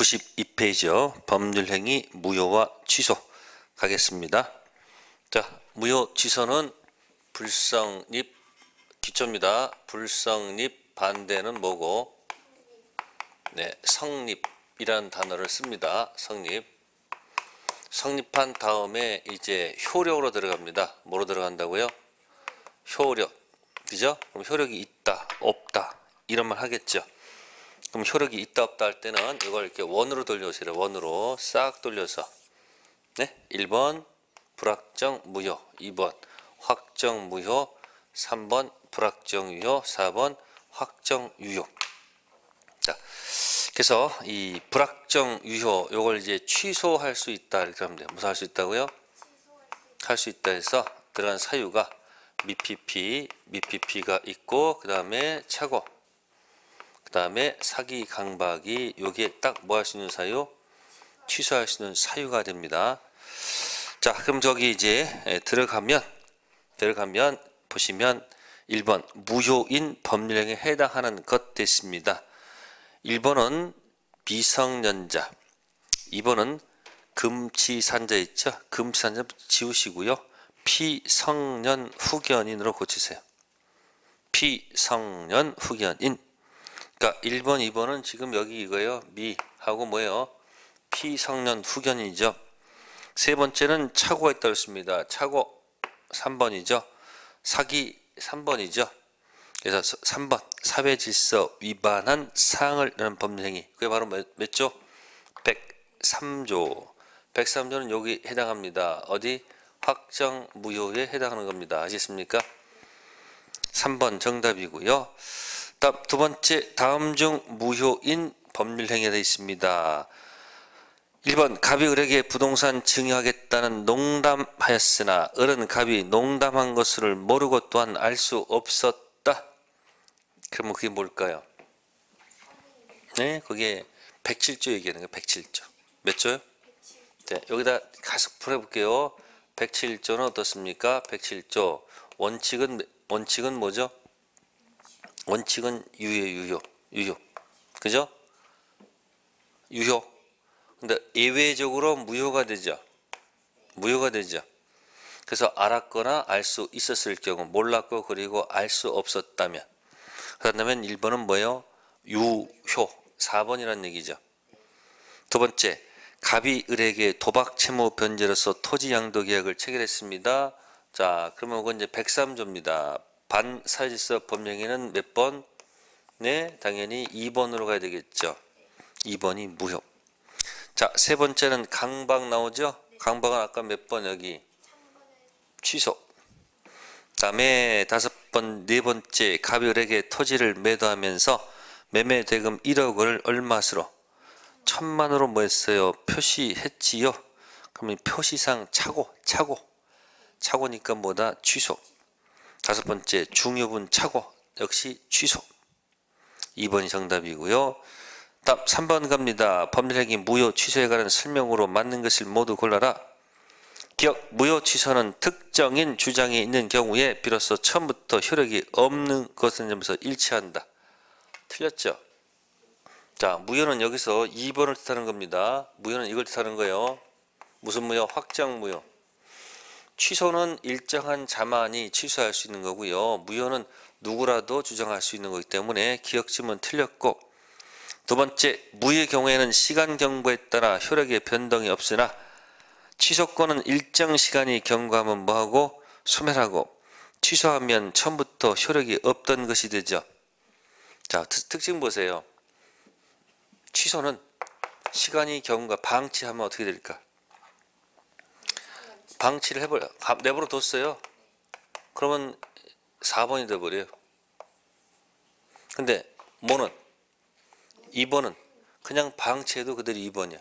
92페이지요. 법률행위 무효와 취소 가겠습니다. 자, 무효 취소는 불성립 기초입니다. 불성립 반대는 뭐고? 네, 성립이라는 단어를 씁니다. 성립. 성립한 다음에 이제 효력으로 들어갑니다. 뭐로 들어간다고요? 효력. 그죠? 그럼 효력이 있다, 없다 이런 말 하겠죠. 그럼 효력이 있다 없다 할 때는 이걸 이렇게 원으로 돌려오시래. 원으로 싹 돌려서. 네? 1번 불확정 무효, 2번 확정 무효, 3번 불확정 유효, 4번 확정 유효. 자, 그래서 이 불확정 유효 요걸 이제 취소할 수 있다 이렇게 하면 돼요. 무슨 할 수 있다고요? 할 수 있다 해서 들어간 사유가 미피피가 있고 그 다음에 착오, 그 다음에 사기 강박이 요게 딱 뭐 할 수 있는 사유? 취소할 수 있는 사유가 됩니다. 자, 그럼 저기 이제 들어가면 보시면 1번 무효인 법률행위에 해당하는 것 됐습니다. 1번은 미성년자, 2번은 금치산자 있죠? 금치산자 지우시고요. 피성년 후견인으로 고치세요. 피성년 후견인. 그러니까 1번, 2번은 지금 여기 이거예요. 미하고 뭐예요? 피성년 후견이죠. 세 번째는 착오가 있다고 했습니다. 착오 3번이죠. 사기 3번이죠. 그래서 3번 사회질서 위반한 사항을 이런 법률행위. 그게 바로 몇 조? 103조. 103조는 여기 해당합니다. 어디? 확정 무효에 해당하는 겁니다. 아시겠습니까? 3번 정답이고요. 다음 두 번째 다음 중 무효인 법률행위가 되어 있습니다. 1번 갑이 을에게 부동산 증여하겠다는 농담하였으나 을은 갑이 농담한 것을 모르고 또한 알 수 없었다. 그러면 그게 뭘까요? 네, 그게 107조 얘기하는 거예요. 107조. 몇 조요? 네, 여기다 가서 풀어볼게요. 107조는 어떻습니까? 107조 원칙은 뭐죠? 원칙은 유효. 그죠? 유효. 근데 예외적으로 무효가 되죠. 그래서 알았거나 알 수 있었을 경우, 몰랐고 그리고 알 수 없었다면. 그렇다면 1번은 뭐예요? 유효. 4번이라는 얘기죠. 두 번째, 갑이 을에게 도박 채무 변제로서 토지 양도 계약을 체결했습니다. 자, 그러면 이건 이제 103조입니다. 반사회질서 법령에는 몇 번? 네, 당연히 2번으로 가야 되겠죠. 2번이 무효. 자, 세 번째는 강박 나오죠? 강박은 아까 몇 번 여기? 취소. 다음에 네 번째 갑이 을에게 토지를 매도하면서 매매 대금 1억을 얼마스로? 1000만으로 뭐 했어요? 표시했지요? 그러면 표시상 착오니까 뭐다? 취소. 다섯 번째 중요분 착오 역시 취소. 2번이 정답이고요. 다음 3번 갑니다. 법률행위 무효 취소에 관한 설명으로 맞는 것을 모두 골라라. 기억 무효 취소는 특정인 주장이 있는 경우에 비로소 처음부터 효력이 없는 것은 점에서 일치한다. 틀렸죠? 자, 무효는 여기서 2번을 뜻하는 겁니다. 무효는 이걸 뜻하는 거예요. 무슨 무효? 확정 무효. 취소는 일정한 자만이 취소할 수 있는 거고요. 무효는 누구라도 주장할 수 있는 거기 때문에 기억지문 틀렸고, 두 번째, 무효의 경우에는 시간 경과에 따라 효력의 변동이 없으나 취소권은 일정 시간이 경과하면 뭐하고? 소멸하고, 취소하면 처음부터 효력이 없던 것이 되죠. 자, 특징 보세요. 취소는 시간이 경과, 방치하면 어떻게 될까? 방치를 해버려. 내버려 뒀어요. 그러면 4번이 돼버려요. 근데 뭐는? 2번은 그냥 방치해도 그대로 2번이야.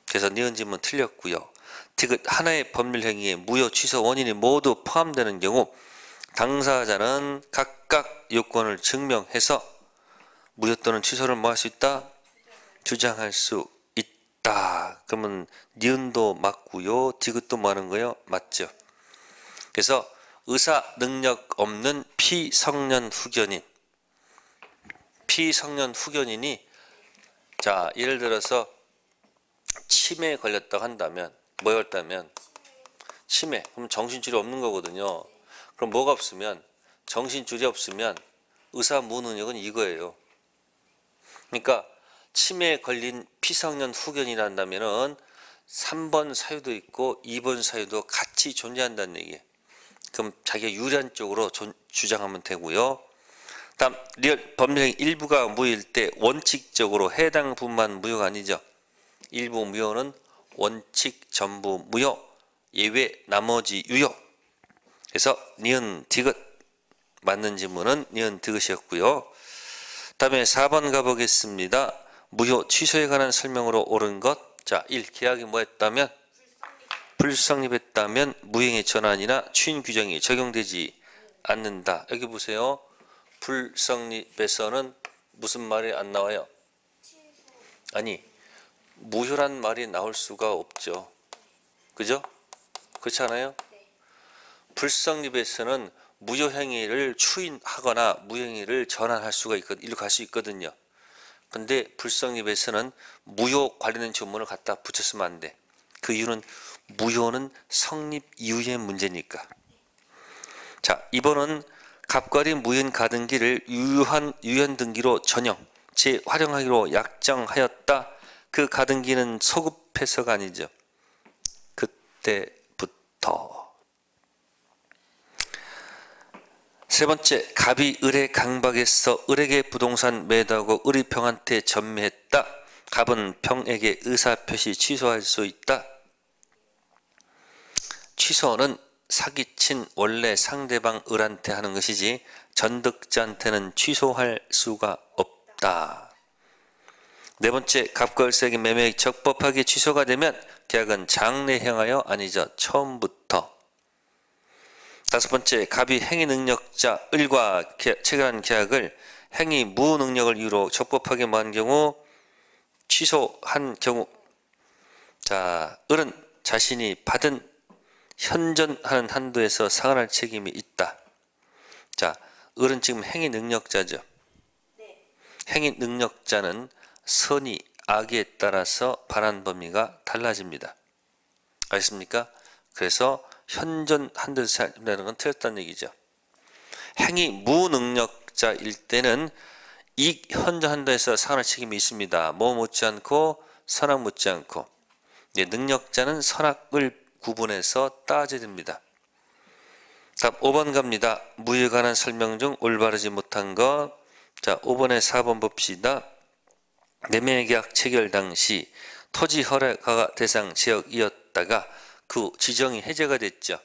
그래서 니은지문 틀렸고요. 디귿 하나의 법률행위에 무효 취소 원인이 모두 포함되는 경우 당사자는 각각 요건을 증명해서 무효 또는 취소를 뭐 할 수 있다? 주장할 수 있다. 그러면 니은도 맞고요. 디귿도 뭐 하는 거예요? 맞죠. 그래서 의사 능력 없는 피성년 후견인이 자, 예를 들어서 치매에 걸렸다고 한다면, 뭐였다면 치매, 그럼 정신줄이 없는 거거든요. 그럼 뭐가 없으면, 정신줄이 없으면 의사 무능력은 이거예요. 그러니까 치매에 걸린 피성년 후견이라 한다면은 3번 사유도 있고 2번 사유도 같이 존재한다는 얘기예요. 그럼 자기가 유리한 쪽으로 주장하면 되고요. 다음 법률행 일부가 무효일 때 원칙적으로 해당 부분만 무효가 아니죠. 일부 무효는 원칙 전부 무효, 예외 나머지 유효. 그래서 니은 디귿 맞는 질문은 니은 디귿이었고요. 다음에 4번 가보겠습니다. 무효 취소에 관한 설명으로 옳은 것. 자, 1. 계약이 뭐였다면? 불성립했다면 무효행위 전환이나 추인 규정이 적용되지 않는다. 여기 보세요. 불성립에서는 무슨 말이 안 나와요? 아니, 무효란 말이 나올 수가 없죠. 그죠? 그렇지 않아요? 불성립에서는 무효행위를 추인하거나 무효행위를 전환할 수가 있거든요. 일로 갈 수 있거든요. 근데 불성립에서는 무효 관련된 조문을 갖다 붙였으면 안 돼. 그 이유는 무효는 성립 이후의 문제니까. 자, 2번은 갑과리 무효인 가등기를 유연 등기로 전형, 재활용하기로 약정하였다. 그 가등기는 소급해서가 아니죠. 그때부터. 세 번째, 갑이 을의 강박에서 을에게 부동산 매도하고 을이 평한테 전매했다. 갑은 평에게 의사표시 취소할 수 있다. 취소는 사기친 원래 상대방 을한테 하는 것이지 전득자한테는 취소할 수가 없다. 네 번째, 갑과 을사에게 매매액 적법하게 취소가 되면 계약은 장래행하여 아니죠. 처음부터. 다섯 번째, 갑이 행위 능력자 을과 체결한 계약을 행위 무능력을 이유로 적법하게 뭐한 경우 취소한 경우. 자, 을은 자신이 받은 현존하는 한도에서 상환할 책임이 있다. 자, 을은 지금 행위 능력자죠. 행위 능력자는 선의, 악에 따라서 발한 범위가 달라집니다. 알겠습니까? 그래서 현존 한도에서 한다는 건 틀렸다는 얘기죠. 행위 무능력자일 때는 이 현존 한도에서 상환할 책임이 있습니다. 뭐 못지않고 선악 못지않고. 능력자는 선악을 구분해서 따져야 됩니다. 답 5번 갑니다. 무효에 관한 설명 중 올바르지 못한 것. 자, 5번에 4번 봅시다. 매매계약 체결 당시 토지 허가가 대상 지역이었다가 그 지정이 해제가 됐죠.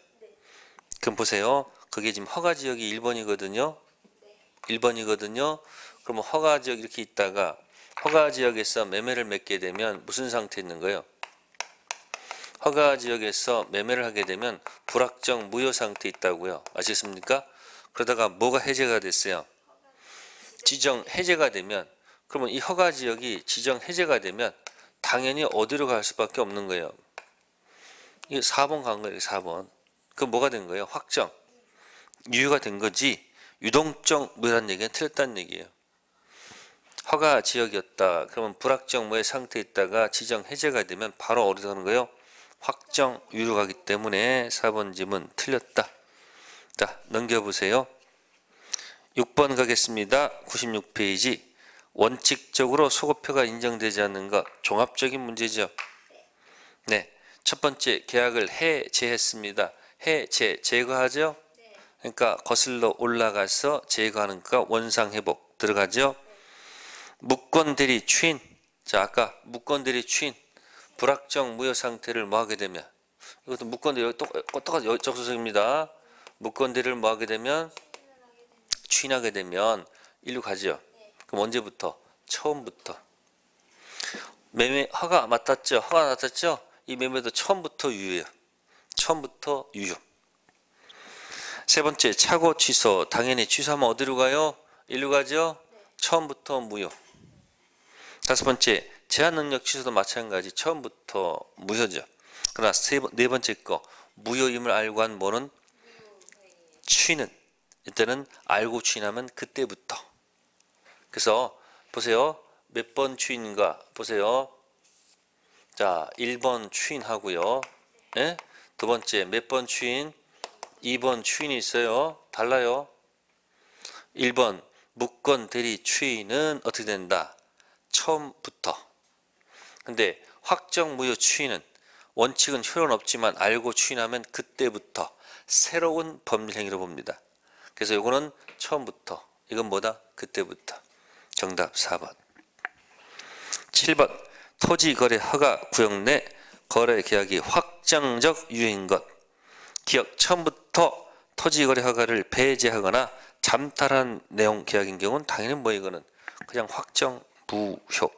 그럼 보세요. 그게 지금 허가지역이 1번이거든요. 1번이거든요. 그러면 허가지역 이렇게 있다가 허가지역에서 매매를 맺게 되면 무슨 상태에 있는 거예요? 허가지역에서 매매를 하게 되면 불확정 무효 상태에 있다고요. 아시겠습니까? 그러다가 뭐가 해제가 됐어요? 지정 해제가 되면, 그러면 이 허가지역이 지정 해제가 되면 당연히 어디로 갈 수밖에 없는 거예요. 이게 4번 간 거예요. 4번. 그럼 뭐가 된 거예요? 확정. 유효가 된 거지 유동적 무효라는 얘기는 틀렸다는 얘기예요. 허가 지역이었다. 그러면 불확정 무효 상태에 있다가 지정 해제가 되면 바로 어디로 가는 거예요? 확정 유효로 가기 때문에 4번 질문 틀렸다. 자, 넘겨보세요. 6번 가겠습니다. 96페이지. 원칙적으로 소급표가 인정되지 않는 것. 종합적인 문제죠. 네. 첫 번째, 계약을 해제했습니다. 해제, 제거하죠? 그러니까 거슬러 올라가서 제거하는 거 원상회복 들어가죠? 무권 대리 추인. 자, 아까 무권 대리 추인. 불확정 무효 상태를 뭐 하게 되면, 이것도 무권 대리 똑같이 적소석입니다. 무권 대리를 뭐 하게 되면 추인하게 되면 일로 가죠. 그럼 언제부터? 처음부터. 매매 허가 맡았죠. 허가 맡았죠. 이 매매도 처음부터 유효예요. 처음부터 유효. 세 번째, 착오 취소. 당연히 취소하면 어디로 가요? 일로 가죠. 처음부터 무효. 다섯 번째, 제한 능력 취소도 마찬가지. 처음부터 무효죠. 그러나 네 번째 거, 무효임을 알고 한 뭐는 추인은, 이때는 알고 추인하면 그때부터. 그래서 보세요. 몇 번 추인가 보세요. 자, 1번 추인하고요. 예? 두 번째 몇 번 추인? 2번 추인이 있어요. 달라요. 1번 무건 대리 추인은 어떻게 된다? 처음부터. 근데 확정 무효 추인은 원칙은 효력은 없지만 알고 추인하면 그때부터 새로운 법률 행위로 봅니다. 그래서 이거는 처음부터. 이건 뭐다? 그때부터. 정답 4번. 7번 토지거래 허가 구역 내 거래 계약이 확정적 유효인 것. 기억 처음부터 토지거래 허가를 배제하거나 잠탈한 내용 계약인 경우는 당연히 뭐 이거는 그냥 확정 무효.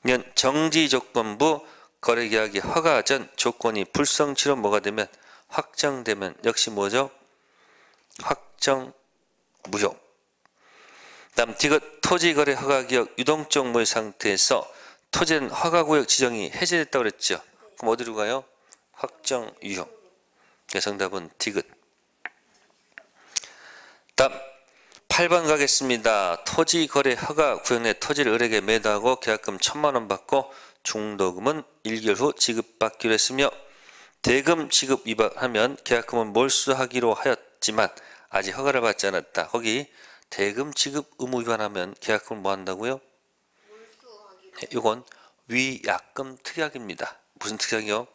년 정지조건부 거래계약이 허가 전 조건이 불성취로 뭐가 되면 확정되면 역시 뭐죠? 확정 무효. 다음 디귿 토지거래 허가기억 유동적 무효 상태에서 토지는 허가구역 지정이 해제됐다고 그랬죠. 그럼 어디로 가요? 확정 유효. 정답은 디귿. 다음 8번 가겠습니다. 토지거래 허가 구역 내 토지를 을에게 매도하고 계약금 1,000만원 받고 중도금은 1개월 후 지급받기로 했으며 대금 지급 위반하면 계약금은 몰수하기로 하였지만 아직 허가를 받지 않았다. 거기 대금 지급 의무 위반하면 계약금을 뭐 한다고요? 네, 이건 위약금 특약입니다. 무슨 특약이요?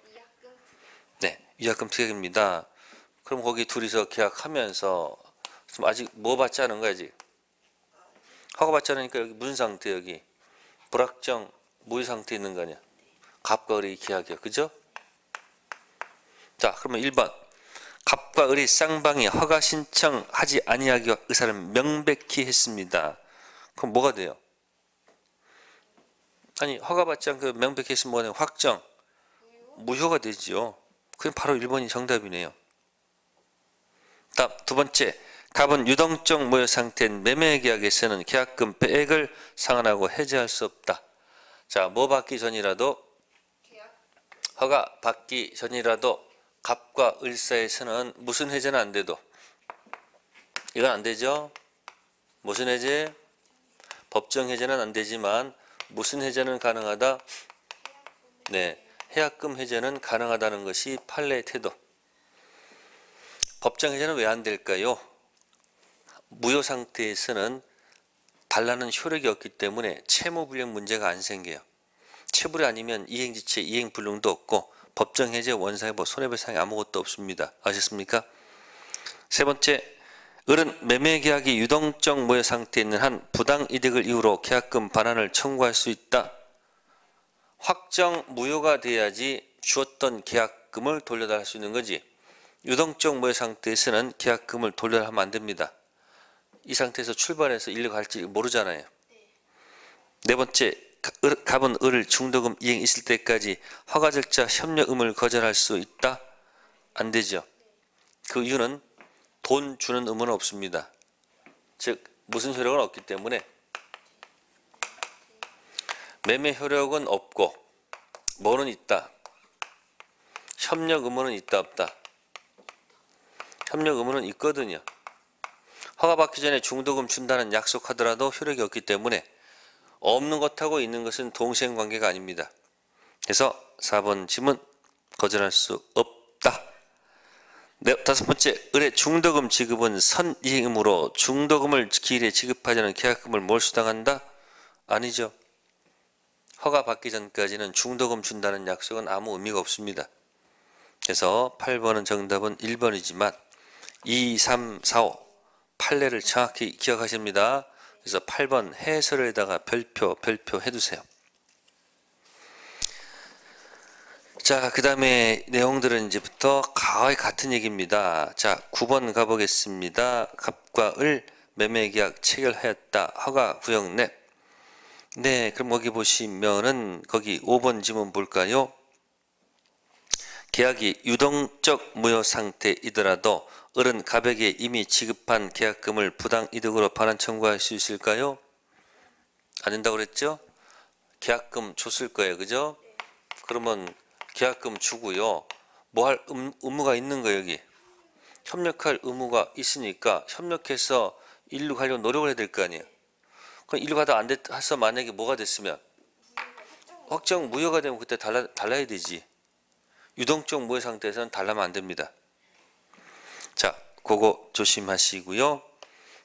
네, 위약금 특약입니다. 그럼 거기 둘이서 계약하면서 지금 아직 뭐 받지 않은 거야 아직? 허가 받지 않으니까 여기 무슨 상태 여기? 불확정 무효 상태에 있는 거 아니야? 갑과 을의 계약이야. 그죠? 자, 그러면 1번. 갑과 을이 쌍방이 허가 신청하지 아니하기와 의사를 명백히 했습니다. 그럼 뭐가 돼요? 아니 허가받지 않고 명백히 했으면 뭐냐? 확정 무효가 되지요. 그럼 바로 1번이 정답이네요. 다음 두 번째. 갑은 유동적 무효 상태인 매매계약에서는 계약금 배액을 상환하고 해제할 수 없다. 자, 뭐 받기 전이라도 허가 받기 전이라도 갑과 을 사이에서는 무슨 해제는 안 돼도 이건 안 되죠. 무슨 해제? 법정 해제는 안 되지만 무슨 해제는 가능하다? 네, 해약금 해제는 가능하다는 것이 판례의 태도. 법정 해제는 왜 안 될까요? 무효 상태에서는 달라는 효력이 없기 때문에 채무불이행 문제가 안 생겨요. 채불이 아니면 이행지체, 이행불능도 없고 법정 해제, 원상회복, 손해배상이 아무것도 없습니다. 아셨습니까? 세 번째, 을은 매매계약이 유동적 무효 상태에 있는 한 부당이득을 이유로 계약금 반환을 청구할 수 있다. 확정 무효가 돼야지 주었던 계약금을 돌려달할 수 있는 거지. 유동적 무효 상태에서는 계약금을 돌려하면 안 됩니다. 이 상태에서 출발해서 일로 갈지 모르잖아요. 네 번째, 갑은 을을 중도금 이행 있을 때까지 허가 절차 협력 의무를 거절할 수 있다? 안 되죠. 그 이유는 돈 주는 의무는 없습니다. 즉 무슨 효력은 없기 때문에 매매 효력은 없고 뭐는 있다? 협력 의무는 있다 없다? 협력 의무는 있거든요. 허가받기 전에 중도금 준다는 약속하더라도 효력이 없기 때문에 없는 것하고 있는 것은 동시행관계가 아닙니다. 그래서 4번 질문 거절할 수 없다. 네, 다섯 번째, 을의 중도금 지급은 선이행이므로 중도금을 기일에 지급하지 않은 계약금을 몰수당한다? 아니죠. 허가받기 전까지는 중도금 준다는 약속은 아무 의미가 없습니다. 그래서 8번은 정답은 1번이지만 2, 3, 4, 5 판례를 정확히 기억하십니다. 그래서 8번 해설에다가 별표 해두세요. 자, 그 다음에 내용들은 이제부터 거의 같은 얘기입니다. 자, 9번 가보겠습니다. 갑과 을 매매계약 체결하였다. 허가 구역 내. 네, 그럼 거기 보시면은 거기 5번 지문 볼까요? 계약이 유동적 무효 상태이더라도 을은 갑에게 이미 지급한 계약금을 부당이득으로 반환 청구할 수 있을까요? 안 된다고 그랬죠? 계약금 줬을 거예요. 그죠? 그러면 계약금 주고요. 뭐 할 의무가 있는 거예요. 여기 협력할 의무가 있으니까 협력해서 일로 가려고 노력을 해야 될 거 아니에요. 그럼 일과다 안 돼서 만약에 뭐가 됐으면 확정 무효가 되면 그때 달라야 되지. 유동적 무효 상태에서는 달라면 안 됩니다. 자, 그거 조심하시고요.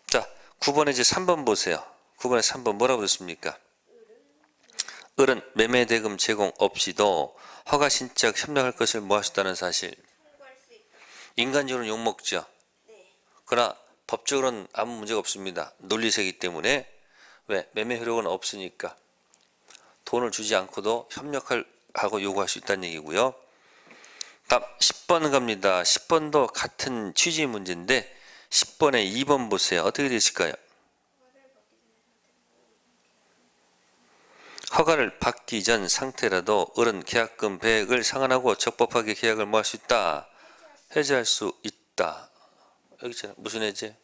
자, 9번에 이제 3번 보세요. 9번에 3번 뭐라고 그랬습니까? 을은 매매 대금 제공 없이도 허가 신청 협력할 것을 모았다는 사실. 인간적으로는 욕먹죠. 그러나 법적으로는 아무 문제가 없습니다. 논리세이기 때문에. 왜? 매매 효력은 없으니까 돈을 주지 않고도 협력하고 요구할 수 있다는 얘기고요. 다음 10번 갑니다. 10번도 같은 취지 문제인데 10번에 2번 보세요. 어떻게 되실까요? 허가를 받기 전 상태라도 을은 계약금 배액을 상환하고 적법하게 계약을 뭐 할 수 있다. 해제할 수 있다. 여기 있잖아요. 무슨 해제?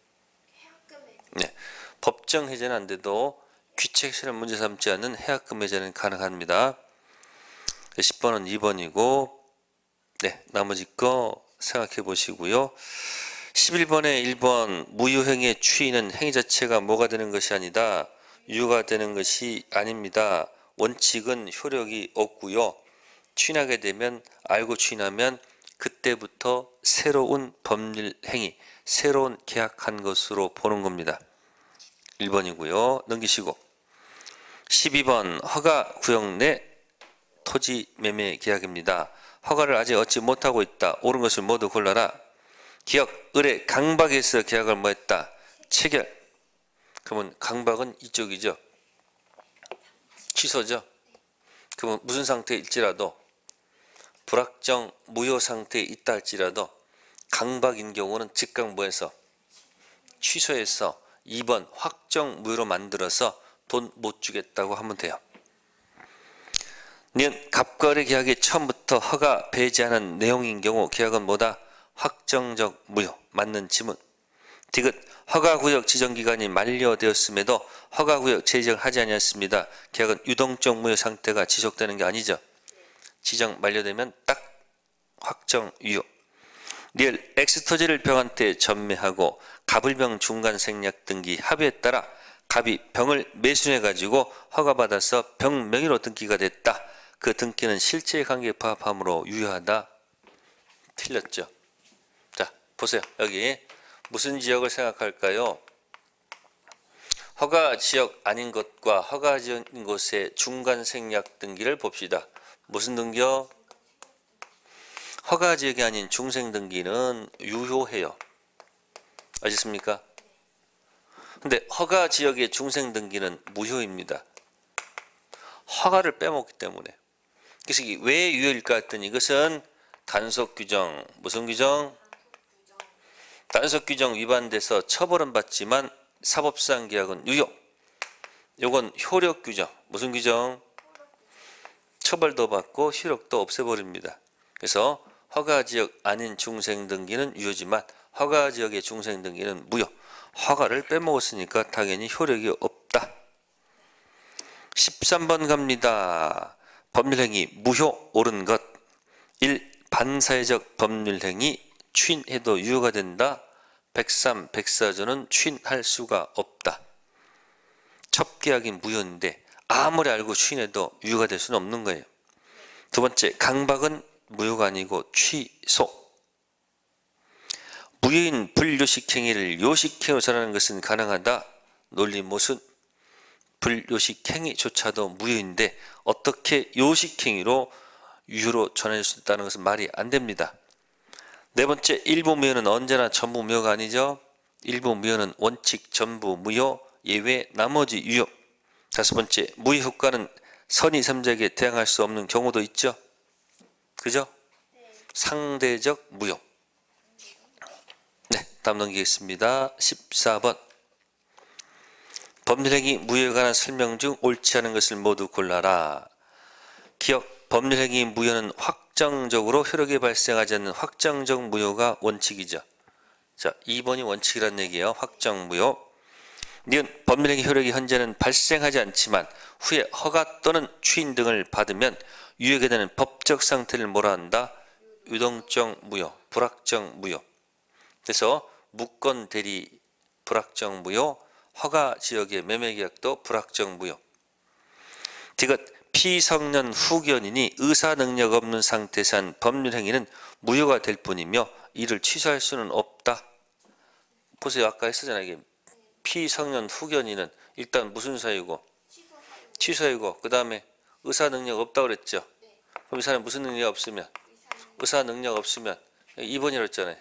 네. 법정 해제는 안 돼도 귀책 실현 문제 삼지 않는 해약금 해제는 가능합니다. 10번은 2번이고 네, 나머지 거 생각해 보시고요. 11번에 1번 무효행위의 추인은 행위 자체가 뭐가 되는 것이 아니다. 유효가 되는 것이 아닙니다. 원칙은 효력이 없고요. 추인하게 되면 알고 추인하면 그때부터 새로운 법률 행위, 새로운 계약한 것으로 보는 겁니다. 1번이고요. 넘기시고 12번 허가 구역 내 토지 매매 계약입니다. 허가를 아직 얻지 못하고 있다. 옳은 것을 모두 골라라. 기억, 을의 강박에서 계약을 뭐 했다. 체결. 그러면 강박은 이쪽이죠. 취소죠. 그러면 무슨 상태일지라도 불확정 무효 상태에 있다 할지라도 강박인 경우는 즉각 뭐해서 취소해서 2번 확정 무효로 만들어서 돈 못 주겠다고 하면 돼요. 니은 갑거래 계약이 처음부터 허가 배제하는 내용인 경우 계약은 뭐다? 확정적 무효. 맞는 지문. 디귿 허가구역 지정기간이 만료되었음에도 허가구역 제정을 하지 아니었습니다. 계약은 유동적 무효 상태가 지속되는 게 아니죠. 지정 만료되면 딱 확정 유효. 리을 X토지를 병한테 전매하고 갑을병 중간생략 등기 합의에 따라 갑이 병을 매수해가지고 허가받아서 병 명의로 등기가 됐다. 그 등기는 실제 관계에 부합함으로 유효하다. 틀렸죠. 자, 보세요. 여기 무슨 지역을 생각할까요? 허가 지역 아닌 것과 허가 지역인 곳의 중간생략 등기를 봅시다. 무슨 등기요? 허가 지역이 아닌 중생 등기는 유효해요. 아셨습니까? 근데 허가 지역의 중생 등기는 무효입니다. 허가를 빼먹기 때문에. 그래서 이게 왜 유효일까 했더니 이것은 단속 규정, 무슨 규정? 단속 규정 위반돼서 처벌은 받지만 사법상 계약은 유효. 요건 효력 규정, 무슨 규정? 처벌도 받고 효력도 없애버립니다. 그래서 허가 지역 아닌 중생 등기는 유효지만 허가 지역의 중생 등기는 무효. 허가를 빼먹었으니까 당연히 효력이 없다. 13번 갑니다. 법률행위 무효 옳은 것. 1. 반사회적 법률행위 추인해도 유효가 된다. 103, 104조는 추인할 수가 없다. 첩계약인 무효인데 아무리 알고 추인해도 유효가 될 수는 없는 거예요. 두 번째, 강박은 무효가 아니고 취소. 무효인 불요식 행위를 요식 행위로 전하는 것은 가능하다. 논리 모순. 불요식 행위조차도 무효인데 어떻게 요식 행위로 유효로 전해질 수 있다는 것은 말이 안 됩니다. 네 번째, 일부 무효는 언제나 전부 무효가 아니죠. 일부 무효는 원칙 전부 무효, 예외 나머지 유효. 다섯 번째, 무효 효과는 선의 삼자에게 대항할 수 없는 경우도 있죠. 그죠? 상대적 무효. 네, 다음 넘기겠습니다. 14번. 법률행위 무효에 관한 설명 중 옳지 않은 것을 모두 골라라. 기억, 법률행위 무효는 확정적으로 효력이 발생하지 않는 확정적 무효가 원칙이죠. 자, 2번이 원칙이라는 얘기예요. 확정 무효. 니은 법률행위 효력이 현재는 발생하지 않지만 후에 허가 또는 추인 등을 받으면 유효하게 되는 법적 상태를 뭐라 한다? 유동적 무효, 불확정 무효. 그래서 무건 대리 불확정 무효, 허가 지역의 매매계약도 불확정 무효. 디귿 피성년 후견인이 의사 능력 없는 상태에서 한 법률행위는 무효가 될 뿐이며 이를 취소할 수는 없다. 보세요. 아까 했었잖아요. 이게 피성년 후견인은 일단 무슨 사유고? 취소이고 그 다음에 의사 능력 없다고 그랬죠. 그럼 이 사람 무슨 능력 없으면? 의사 능력 없으면 2번이라고 했잖아요.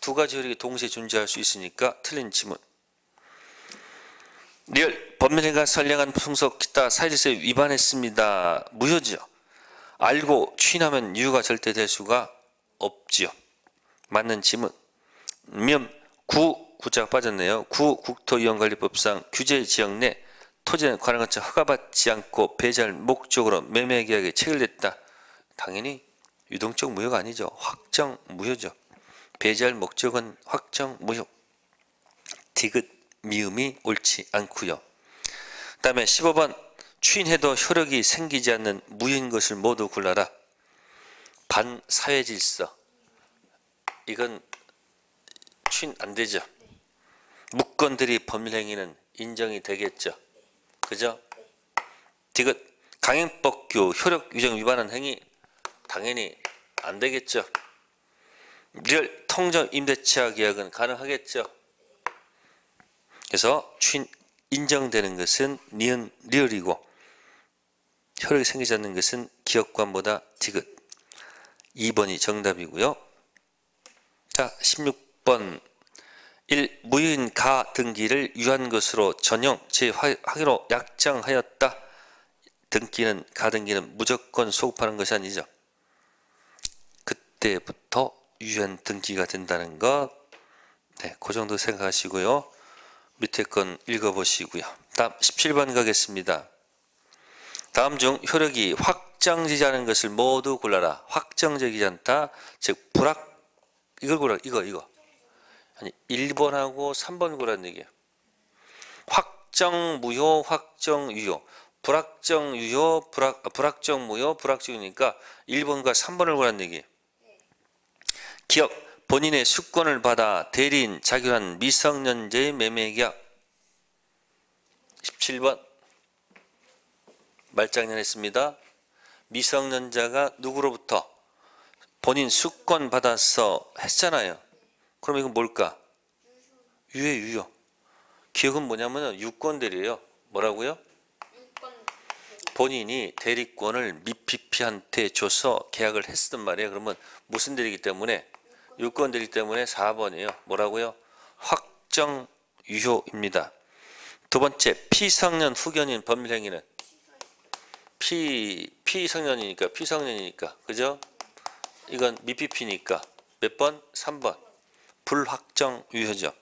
두 가지 효력이 동시에 존재할 수 있으니까 틀린 지문. 리얼 법률행위가 선량한 풍속 기타 사회질서에 위반했습니다. 무효죠. 알고 추인하면 유효가 절대 될 수가 없지요. 맞는 지문. 구자가 빠졌네요. 국토이용관리법상 규제 지역 내 토지는 관할관청 허가받지 않고 배제할 목적으로 매매계약에 체결됐다. 당연히 유동적 무효가 아니죠. 확정 무효죠. 배제할 목적은 확정 무효. 디귿 미음이 옳지 않고요. 그 다음에 15번 추인해도 효력이 생기지 않는 무효인 것을 모두 골라라. 반사회질서. 이건 추인 안 되죠. 무건들이 법률행위는 인정이 되겠죠. 그죠? 디귿 강행법규 효력 규정 위반한 행위 당연히 안 되겠죠. 리얼 통정 임대차 계약은 가능하겠죠. 그래서 추인 인정되는 것은 니은 리얼이고 효력이 생기지 않는 것은 기억관보다 디귿. 2번이 정답이고요. 자, 16번 1. 무효인 가 등기를 유한 것으로 전형 제 확인으로 약정하였다. 등기는 가 등기는 무조건 소급하는 것이 아니죠. 그때부터 유효한 등기가 된다는 것. 네, 그 정도 생각하시고요. 밑에 건 읽어보시고요. 다음 17번 가겠습니다. 다음 중 효력이 확정되지 않은 것을 모두 골라라. 확정되지 않다. 즉 이걸 골라. 이거. 아니 1번하고 3번 고라는 얘기예요. 확정 무효, 확정 유효. 불확정 유효, 불확정 무효, 불확정 유효니까 1번과 3번을 고라는 얘기예요. 기억 본인의 수권을 받아 대리인 자격한 미성년자의 매매계약. 17번 말장난했습니다. 미성년자가 누구로부터 본인 수권 받아서 했잖아요. 그럼 이건 뭘까? 유효. 기억은 뭐냐면 유권대리예요. 뭐라고요? 본인이 대리권을 미피피한테 줘서 계약을 했단 말이에요. 그러면 무슨 대리이기 때문에? 유권대리 때문에 4번이에요. 뭐라고요? 확정 유효입니다. 두 번째, 피성년 후견인 법률행위는 피성년이니까 그죠? 이건 미피피니까 몇 번? 3번. 불확정 유효죠.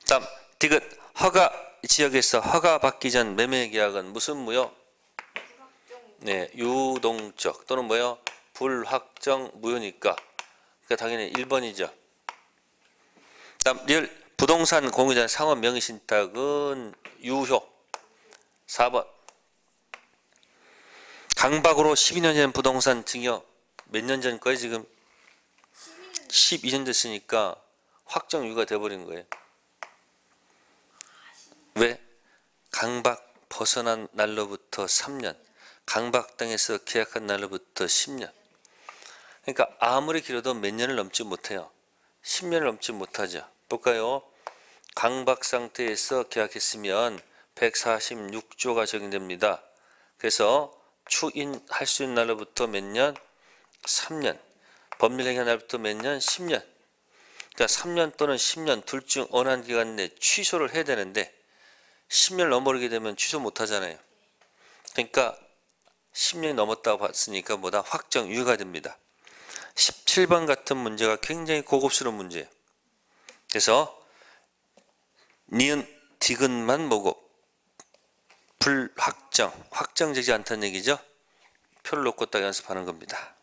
다음 디귿 허가 지역에서 허가받기 전 매매계약은 무슨 무효? 네, 유동적 또는 뭐요? 불확정 무효니까 그러니까 당연히 1번이죠. 다음 리얼 부동산 공유자 상업 명의신탁은 유효. 4번. 강박으로 12년 전 부동산 증여 몇 년 전 거예요 지금? 12년 됐으니까 확정 유효가 돼버린 거예요. 왜? 강박 벗어난 날로부터 3년, 강박당해서 계약한 날로부터 10년. 그러니까 아무리 길어도 몇 년을 넘지 못해요. 10년을 넘지 못하죠. 볼까요? 강박 상태에서 계약했으면 146조가 적용됩니다. 그래서 추인할 수 있는 날로부터 몇 년? 3년. 법률행위 날부터 몇 년? 10년. 그러니까 3년 또는 10년 둘 중 어느 한 기간 내에 취소를 해야 되는데 10년을 넘어버리게 되면 취소 못 하잖아요. 그러니까 10년이 넘었다고 봤으니까 뭐다? 확정 유효가 됩니다. 17번 같은 문제가 굉장히 고급스러운 문제예요. 그래서 니은 디귿만 보고 불확정, 확정되지 않다는 얘기죠. 표를 놓고 딱 연습하는 겁니다.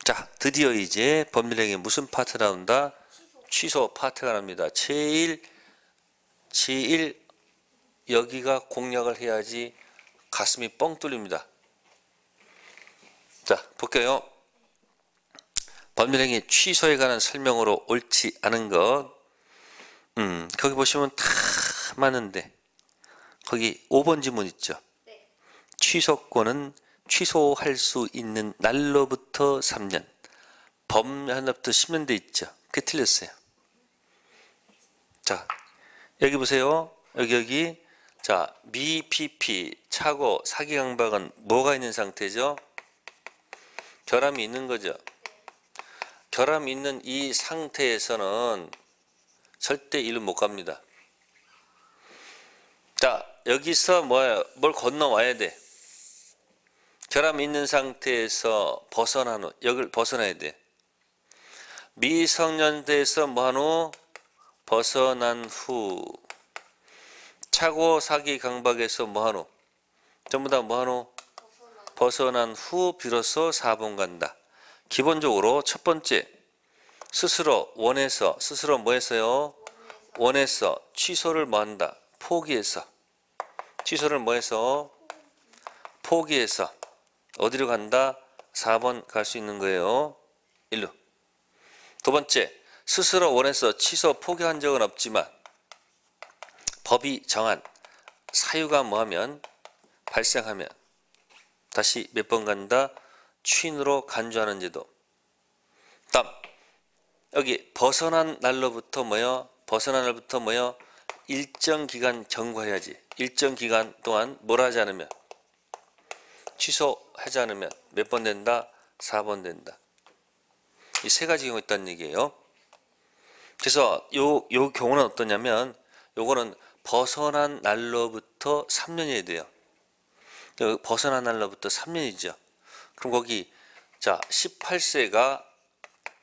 자, 드디어 이제 법률행위 무슨 파트가 나온다? 취소 파트가 납니다. 제일 여기가 공략을 해야지 가슴이 뻥 뚫립니다. 자, 볼게요. 법률행위 취소에 관한 설명으로 옳지 않은 것. 거기 보시면 다 많은데 거기 5번 지문 있죠. 취소권은 취소할 수 있는 날로부터 3년, 범하나부터 10년 돼 있죠. 그게 틀렸어요. 자, 여기 보세요. 여기. 자, 미PP, 차고, 사기 강박은 뭐가 있는 상태죠? 결함이 있는 거죠. 결함이 있는 이 상태에서는 절대 일로 못 갑니다. 자, 여기서 뭐예요? 뭘 건너와야 돼. 결함이 있는 상태에서 벗어난 후, 여기를 벗어나야 돼. 미성년자에서 뭐한 후? 벗어난 후. 차고, 사기, 강박에서 뭐한 후? 전부 다 뭐한 후? 벗어난 후 비로소 4번 간다. 기본적으로 첫 번째, 스스로 원해서, 스스로 뭐 했어요? 원해서 취소를 뭐 한다? 포기해서. 취소를 뭐 해서? 포기해서. 어디로 간다? 4번 갈 수 있는 거예요. 1루. 두 번째, 스스로 원해서 취소 포기한 적은 없지만 법이 정한 사유가 뭐하면 발생하면 다시 몇 번 간다? 추인으로 간주하는 제도. 다음 여기 벗어난 날로부터 뭐요? 벗어난 날부터 뭐요? 일정 기간 경과해야지. 일정 기간 동안 뭘 하지 않으면 취소하지 않으면 몇 번 된다? 4번 된다. 이 세 가지 경우가 있다는 얘기예요. 그래서 요 경우는 어떠냐면 요거는 벗어난 날로부터 3년이어야 돼요. 벗어난 날로부터 3년이죠. 그럼 거기 자 18세가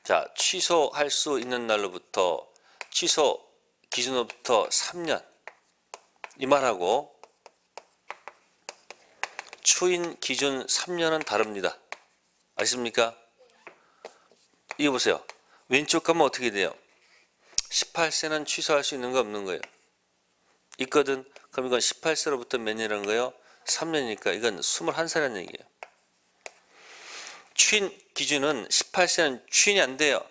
자 취소할 수 있는 날로부터 취소 기준으로부터 3년 이 말하고 추인 기준 3년은 다릅니다. 아십니까? 이거 보세요. 왼쪽 가면 어떻게 돼요? 18세는 취소할 수 있는 거 없는 거예요. 있거든. 그럼 이건 18세로부터 몇 년이라는 거예요? 3년이니까 이건 21살이라는 얘기예요. 추인 기준은 18세는 추인이 안 돼요.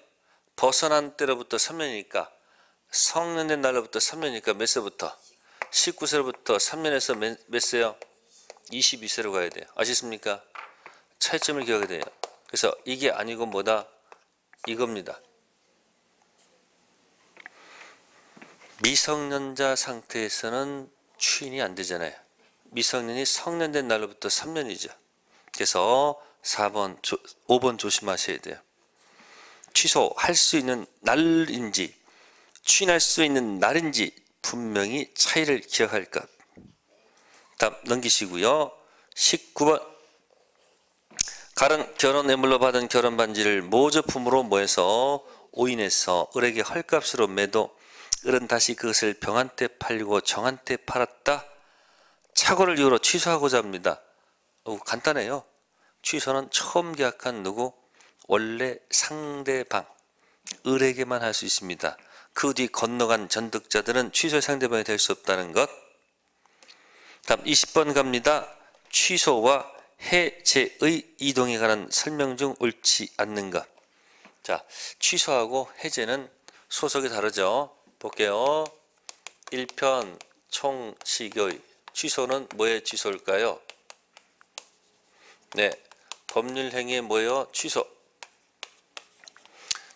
벗어난 때로부터 3년이니까 성년된 날로부터 3년이니까 몇 세부터? 19세로부터 3년에서 몇 세요? 22세로 가야 돼요. 아시습니까? 차이점을 기억해야 돼요. 그래서 이게 아니고 뭐다? 이겁니다. 미성년자 상태에서는 추인이 안 되잖아요. 미성년이 성년된 날로부터 3년이죠. 그래서 4번, 5번 조심하셔야 돼요. 취소할 수 있는 날인지 추인할 수 있는 날인지 분명히 차이를 기억할 것. 다음 넘기시고요. 19번 가른 결혼 예물로 받은 결혼 반지를 모조품으로 모해서 오인해서 을에게 헐값으로 매도 을은 다시 그것을 병한테 팔리고 정한테 팔았다. 착오를 이유로 취소하고자 합니다. 간단해요. 취소는 처음 계약한 누구? 원래 상대방 을에게만 할 수 있습니다. 그 뒤 건너간 전득자들은 취소의 상대방이 될 수 없다는 것. 다음 20번 갑니다. 취소와 해제의 이동에 관한 설명 중 옳지 않는 것. 자, 취소하고 해제는 소속이 다르죠. 볼게요. 1편 총식의 취소는 뭐의 취소일까요? 네, 법률행위의 뭐예요? 취소.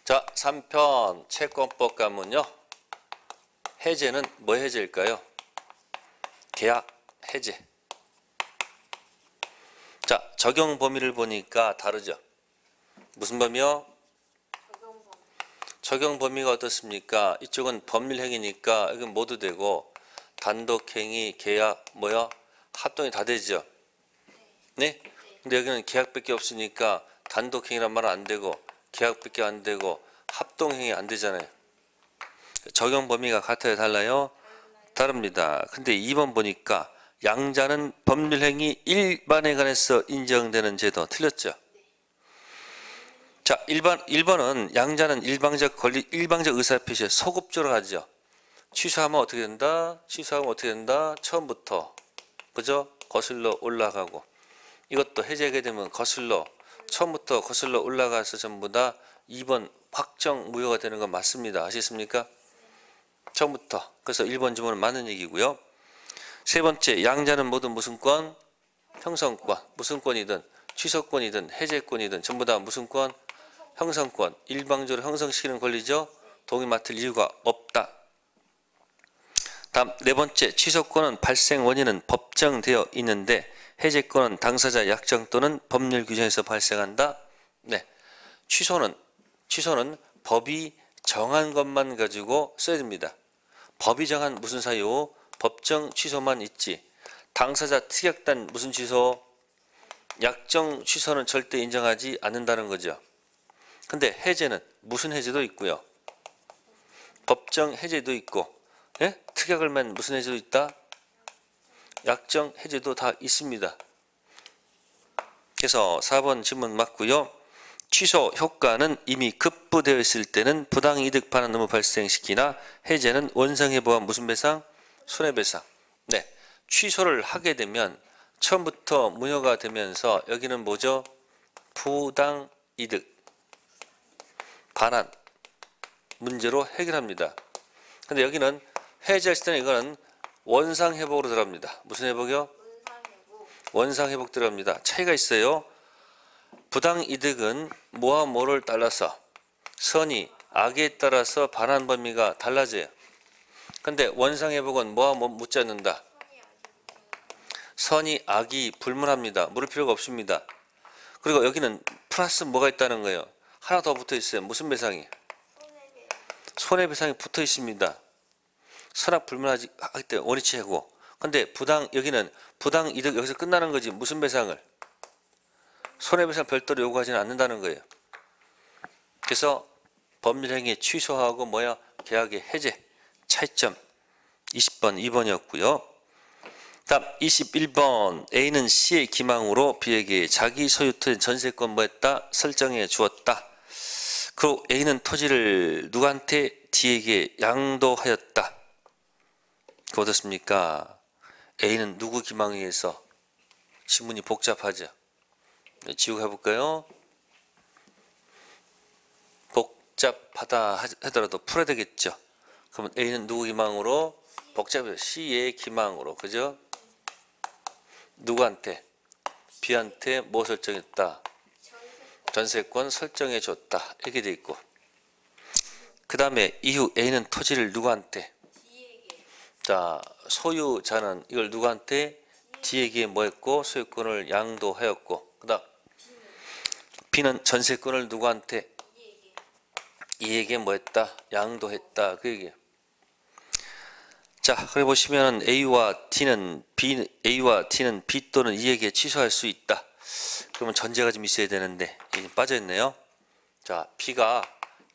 자, 3편 채권법 가면요. 해제는 뭐 해제일까요? 계약 해제. 자, 적용 범위를 보니까 다르죠. 무슨 범위요? 적용 범위가 어떻습니까? 이쪽은 법률행위니까 이건 모두 되고 단독행위, 계약, 뭐야? 합동이 다 되죠. 네? 근데 여기는 계약밖에 없으니까 단독행위란 말은 안 되고 계약밖에 안 되고 합동행위 안 되잖아요. 적용 범위가 같아요? 달라요? 다릅니다. 근데 2번 보니까 양자는 법률행위 일반에 관해서 인정되는 제도 틀렸죠? 자, 1번은 양자는 일방적 의사표시에 소급적으로 하죠. 취소하면 어떻게 된다? 취소하면 어떻게 된다? 처음부터 그죠? 거슬러 올라가고 이것도 해제하게 되면 거슬러 처음부터 거슬러 올라가서 전부 다 2번 확정 무효가 되는 건 맞습니다. 아시겠습니까? 처음부터. 그래서 1번 질문은 맞는 얘기고요. 세 번째, 양자는 모두 무슨 권? 형성권. 무슨 권이든 취소권이든 해제권이든 전부 다 무슨 권? 형성권. 일방적으로 형성시키는 권리죠. 동의 맡을 이유가 없다. 다음 네 번째, 취소권은 발생 원인은 법정되어 있는데 해제권은 당사자 약정 또는 법률 규정에서 발생한다. 네, 취소는 법이 정한 것만 가지고 써야 됩니다. 법이 정한 무슨 사유? 법정 취소만 있지. 당사자 특약단 무슨 취소? 약정 취소는 절대 인정하지 않는다는 거죠. 근데 해제는 무슨 해제도 있고요. 법정 해제도 있고, 예? 특약을 맨 무슨 해제도 있다? 약정 해제도 다 있습니다. 그래서 4번 질문 맞고요. 취소 효과는 이미 급부되어 있을 때는 부당이득 반환 의무 발생시키나 해제는 원상회복한 무슨 배상? 손해배상. 네, 취소를 하게 되면 처음부터 무효가 되면서 여기는 뭐죠? 부당이득 반환 문제로 해결합니다. 근데 여기는 해제했을 때는 이거는 원상회복으로 들어갑니다. 무슨 회복이요? 원상회복 들어갑니다. 차이가 있어요. 부당이득은 뭐와 뭐를 따라서 선이 악에 따라서 반환 범위가 달라져요. 근데 원상회복은 뭐와 뭐 묻지 않는다. 선이 악이 불문합니다. 물을 필요가 없습니다. 그리고 여기는 플러스 뭐가 있다는 거예요. 하나 더 붙어 있어요. 무슨 배상이? 손해배상이 붙어 있습니다. 선악 불문하기 때문에 원위치 해고. 근데 여기는 부당이득 여기서 끝나는 거지. 무슨 배상을? 손해배상 별도로 요구하지는 않는다는 거예요. 그래서 법률행위 취소하고 뭐야? 계약의 해제. 차이점 20번 2번이었고요. 다음 21번 A는 C의 기망으로 B에게 자기 소유토인 전세권 뭐했다? 설정해 주었다. 그리고 A는 토지를 누구한테? D에게 양도하였다. 그 어떻습니까? A는 누구 기망에 의해서? 지문이 복잡하죠. 지우고 해볼까요? 복잡하다 하더라도 풀어야 되겠죠. 그러면 A는 누구 기망으로? 복잡해요. C의 기망으로. 그죠? 누구한테? B한테 뭐 설정했다? 전세권 설정해 줬다. 이렇게 돼 있고. 그 다음에 이후 A는 토지를 누구한테? 자, 소유자는 이걸 누구한테? D에게 뭐 했고? 소유권을 양도하였고. 그 다음 B는 전세권을 누구한테? E에게 뭐 했다? 양도했다. 그 얘기예요. 자, 그래 보시면 A와 T는 B 또는 E에게 취소할 수 있다. 그러면 전제가 좀 있어야 되는데 이게 빠져있네요. 자, B가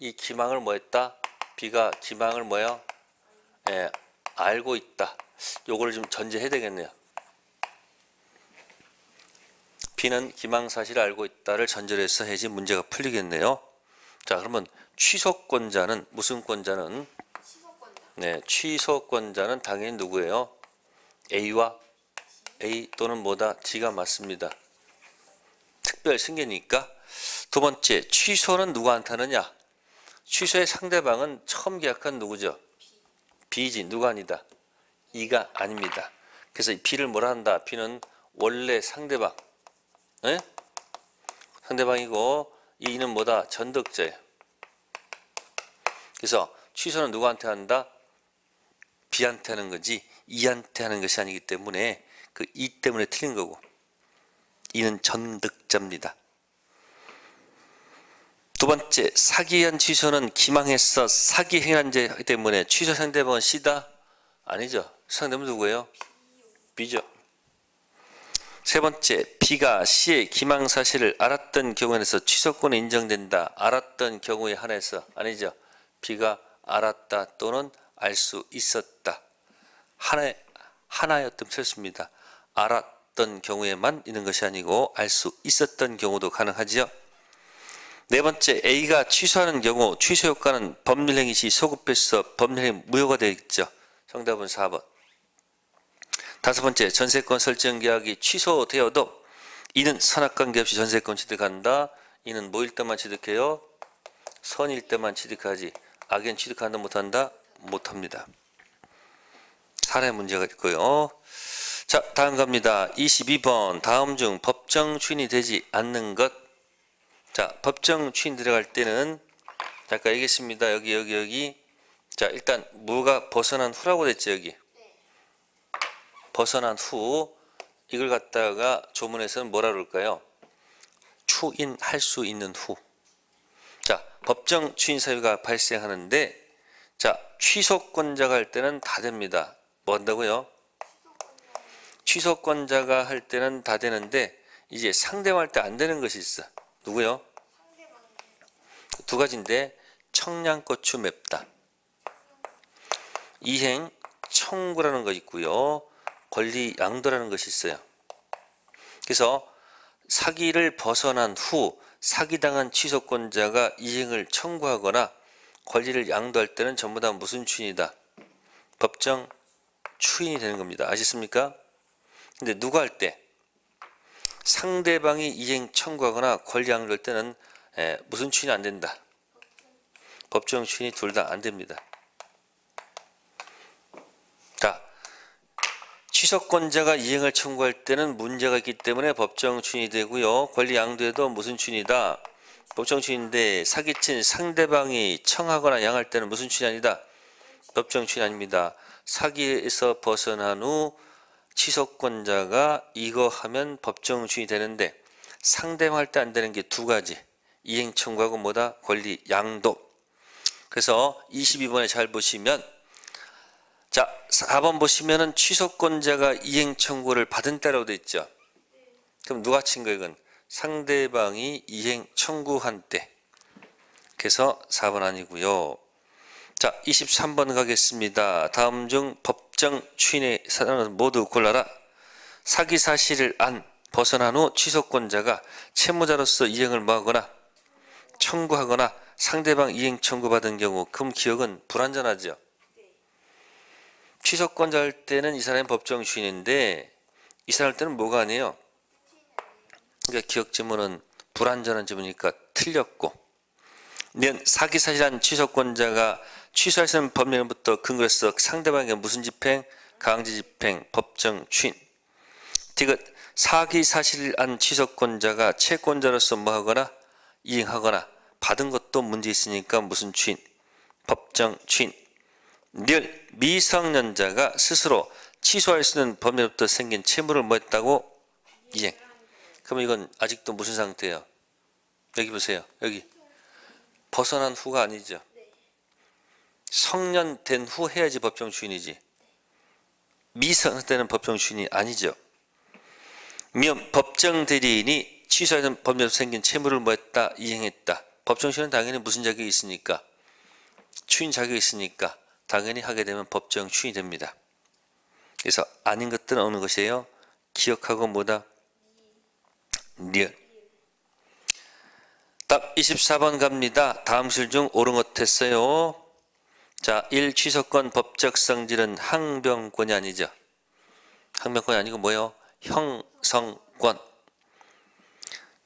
이 기망을 뭐 했다? B가 기망을 뭐요? 알고 있다. 요거를 좀 전제해야 되겠네요. B는 기망 사실을 알고 있다를 전제로 해서 해야지 문제가 풀리겠네요. 자, 그러면 취소권자는 무슨 권자는? 네, 취소권자는 당연히 누구예요? A와 A 또는 뭐다? D가 맞습니다. 특별 승계니까. 두 번째, 취소는 누구한테 하느냐? 취소의 상대방은 처음 계약한 누구죠? B지. 누가 아니다? E가 아닙니다. 그래서 B를 뭐라 한다? B는 원래 상대방. 네? 상대방이고 E는 뭐다? 전득자예요. 그래서 취소는 누구한테 한다? B한테 하는 거지 E한테 하는 것이 아니기 때문에 그 E 때문에 틀린 거고 E는 전득자입니다. 두 번째, 사기에 의한 취소는 기망해서 사기 행한 죄 때문에 취소 상대방은 C다? 아니죠. 상대방은 누구예요? B죠. 세 번째, B가 C의 기망 사실을 알았던 경우에서 취소권이 인정된다. 알았던 경우에 한해서 아니죠. B가 알았다 또는 알 수 있었다. 하나였던 틀렸습니다. 알았던 경우에만 있는 것이 아니고 알 수 있었던 경우도 가능하지요. 네 번째, A가 취소하는 경우 취소 효과는 법률행위 시 소급해서 법률행위 무효가 되겠죠. 정답은 4번. 다섯 번째, 전세권 설정 계약이 취소되어도 이는 선악관계 없이 전세권 취득한다. 이는 뭐일 때만 취득해요? 선일 때만 취득하지. 악엔 취득한다 못한다? 못합니다. 사례 문제가 있고요. 자, 다음 갑니다. 22번 다음 중 법정 추인이 되지 않는 것. 자, 법정 추인 들어갈 때는 아까 얘기했습니다. 여기. 자, 일단 무가 벗어난 후라고 됐죠. 여기 벗어난 후, 이걸 갖다가 조문에서는 뭐라 그럴까요? 추인할 수 있는 후. 자, 법정 추인 사유가 발생하는데, 자, 취소권자가 할 때는 다 됩니다. 뭐 한다고요? 취소권자가 할 때는 다 되는데, 이제 상대방 할 때 안 되는 것이 있어. 누구요? 두 가지인데, 청양고추 맵다. 이행 청구라는 거 있고요. 권리 양도라는 것이 있어요. 그래서 사기를 벗어난 후 사기당한 취소권자가 이행을 청구하거나 권리를 양도할 때는 전부 다 무슨 추인이다? 법정 추인이 되는 겁니다. 아시겠습니까? 근데 누가 할 때? 상대방이 이행 청구하거나 권리 양도할 때는 무슨 추인이 안 된다? 법정 추인이 둘 다 안 됩니다. 자, 취소권자가 이행을 청구할 때는 문제가 있기 때문에 법정 추인이 되고요. 권리 양도에도 무슨 추인이다? 법정 추인인데 사기친 상대방이 청하거나 양할 때는 무슨 추인이 아니다? 법정 추인이 아닙니다. 사기에서 벗어난 후 취소권자가 이거 하면 법정 추인이 되는데 상대방 할 때 안 되는 게 두 가지. 이행 청구하고 뭐다? 권리 양도. 그래서 22번에 잘 보시면, 자, 4번 보시면은 취소권자가 이행 청구를 받은 때라고 돼 있죠. 그럼 누가 친 거예요? 이건 상대방이 이행 청구한 때. 그래서 4번 아니고요. 자, 23번 가겠습니다. 다음 중 법정 추인의 사안을 모두 골라라. 사기 사실을 안 벗어난 후 취소권자가 채무자로서 이행을 뭐하거나 청구하거나 상대방 이행 청구받은 경우, 그럼 기억은 불완전하죠. 취소권자 할 때는 이 사람이 법정 추인인데 이 사람 할 때는 뭐가 아니에요? 그러니까 기억 지문은 불완전한 지문이니까 틀렸고, 사기 사실한 취소권자가 취소할 수 있는 법령부터 근거로서 상대방에게 무슨 집행? 강제 집행, 법정 추인. 디귿 사기 사실한 취소권자가 채권자로서 뭐하거나 이행하거나 받은 것도 문제 있으니까 무슨 추인? 법정 추인. 늘 미성년자가 스스로 취소할 수 있는 법률부터 생긴 채무를 뭐 했다고? 이행. 그럼 이건 아직도 무슨 상태예요? 여기 보세요. 여기 벗어난 후가 아니죠. 성년 된 후 해야지 법정 추인이지. 미성년 때는 법정 추인이 아니죠. 미연 법정 대리인이 취소하는 법률로 생긴 채무를 뭐 했다? 이행했다. 법정 추인은 당연히 무슨 자격이 있으니까? 추인 자격이 있으니까 당연히 하게 되면 법정 추인이 됩니다. 그래서 아닌 것들은 어느 것이에요? 기억하고 뭐다? 리얼. 답 24번 갑니다. 다음 실 중 옳은 것 했어요. 자, 1. 취소권 법적 성질은 항변권이 아니죠. 항변권이 아니고 뭐예요? 형성권.